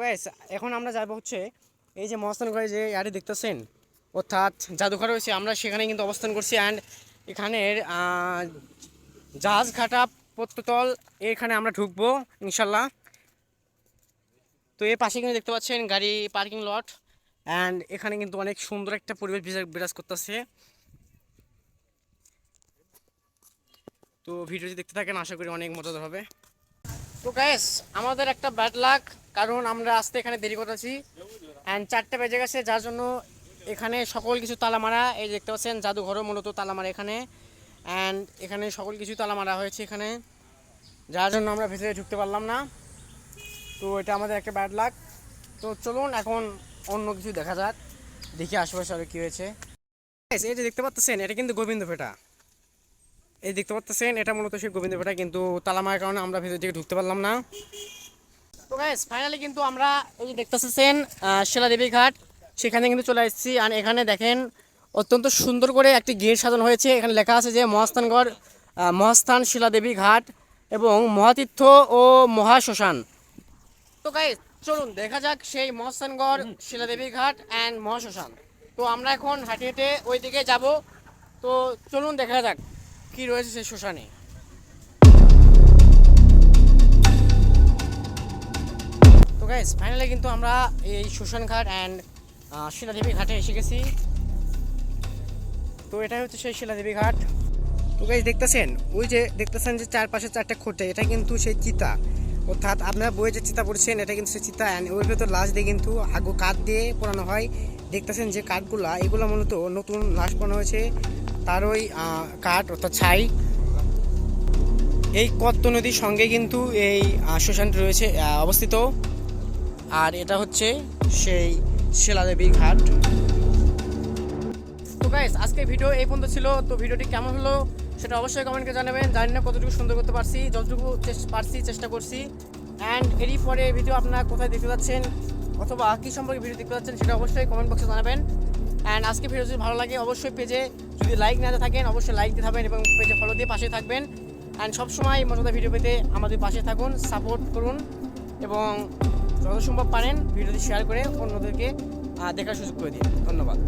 Guys এখন আমরা যাবো হচ্ছে এই যে মহাস্থানগড়ে যে ইয়ারে দেখতেছেন, অর্থাৎ জাদুঘর রয়েছে, আমরা সেখানে কিন্তু অবস্থান করছি। অ্যান্ড এখানের জাহাজ ঘাটা প্রত্নতল, এখানে আমরা ঢুকবো ইনশাল্লাহ। তো এর পাশে কিন্তু দেখতে পাচ্ছেন গাড়ি পার্কিং লট। অ্যান্ড এখানে কিন্তু অনেক সুন্দর একটা পরিবেশ বিরাজ করতেছে। তো ভিডিওটি দেখতে থাকেন, আশা করি অনেক মজাদার হবে। তো গাইস আমাদের একটা ব্যাড লাক, কারণ আমরা আসতে এখানে দেরি করতেছি। অ্যান্ড 4টা বেজে গেছে, যার জন্য এখানে সকল কিছু তালা মারা। এই দেখতে পাচ্ছেন জাদুঘরও মূলত তালা মারা এখানে। অ্যান্ড এখানে সকল কিছু তালা মারা হয়েছে এখানে, যার জন্য আমরা ভেতরে ঢুকতে পারলাম না। তো এটা আমাদের একটা ব্যাড লাক। তো চলুন এখন অন্য কিছু দেখা যাক, দেখি আশেপাশে আরও কী হয়েছে। এই যে দেখতে পাচ্ছেন এটা কিন্তু গোবিন্দপেটা। এই দেখতে পাচ্ছেন এটা মূলত সেই গোবিন্দপেটা, কিন্তু তালা মারার কারণে আমরা ভেতর দিকে ঢুকতে পারলাম না। তো গাইস ফাইনালি কিন্তু আমরা এই যে দেখতেছেন শিলাদেবী ঘাট, সেখানে কিন্তু চলে এসেছি। আর এখানে দেখেন অত্যন্ত সুন্দর করে একটি গেট সাজানো হয়েছে। এখানে লেখা আছে যে মহাস্থানগড় মহাস্থান শিলাদেবী ঘাট এবং মহাতীর্থ ও মহাশ্মশান। তো গাইস চলুন দেখা যাক সেই মহাস্থানগড় শিলাদেবী ঘাট অ্যান্ড মহাশ্মশান। তো আমরা এখন হাঁটে হেঁটে ওই দিকে যাব। তো চলুন দেখা যাক কি রয়েছে সেই শ্মশানে। তো গাইস ফাইনালি কিন্তু আমরা এই শ্মশান ঘাট অ্যান্ড শিলাদেবী ঘাটে এসে গেছি। তো এটাই হচ্ছে সেই শিলাদেবী ঘাট। তো গাইস দেখতেছেন ওই যে দেখতেছেন যে চারপাশে 4টা খুঁটে, এটা কিন্তু সেই চিতা, অর্থাৎ আপনারা বইয়ে যে চিতা পড়ছেন এটা কিন্তু সেই চিতা। অ্যান্ড ওই ভেতর লাশ দিয়ে কিন্তু আগু কাঠ দিয়ে পোড়ানো হয়। দেখতেছেন যে কাঠগুলা, এগুলো মূলত নতুন লাশ পোড়ানো হয়েছে, তার ওই কাঠ অর্থাৎ ছাই। এই কত্ত নদীর সঙ্গে কিন্তু এই শ্মশানটি রয়েছে অবস্থিত। আর এটা হচ্ছে সেই শিলাদেবী ঘাট। তো গাইস আজকে ভিডিও এই পর্যন্ত ছিল। তো ভিডিওটি কেমন হলো সেটা অবশ্যই কমেন্টে জানাবেন। জানি না কতটুকু সুন্দর করতে পারছি, যতটুকু চেষ্টা করছি। অ্যান্ড এরই পরে ভিডিও আপনারা কোথায় দেখতে যাচ্ছেন অথবা কী সম্পর্কে ভিডিও দেখতে যাচ্ছেন সেটা অবশ্যই কমেন্ট বক্সে জানাবেন। অ্যান্ড আজকে ভিডিও যদি ভালো লাগে অবশ্যই পেজে যদি লাইক না থাকেন অবশ্যই লাইক দিতে থাকবেন এবং পেজে ফলো দিয়ে পাশে থাকবেন। অ্যান্ড সবসময় মজাদার ভিডিও পেতে আমাদের পাশে থাকুন, সাপোর্ট করুন এবং যত সম্ভব পারেন ভিডিওটি শেয়ার করে অন্যদেরকে দেখার সুযোগ করে দিন। ধন্যবাদ।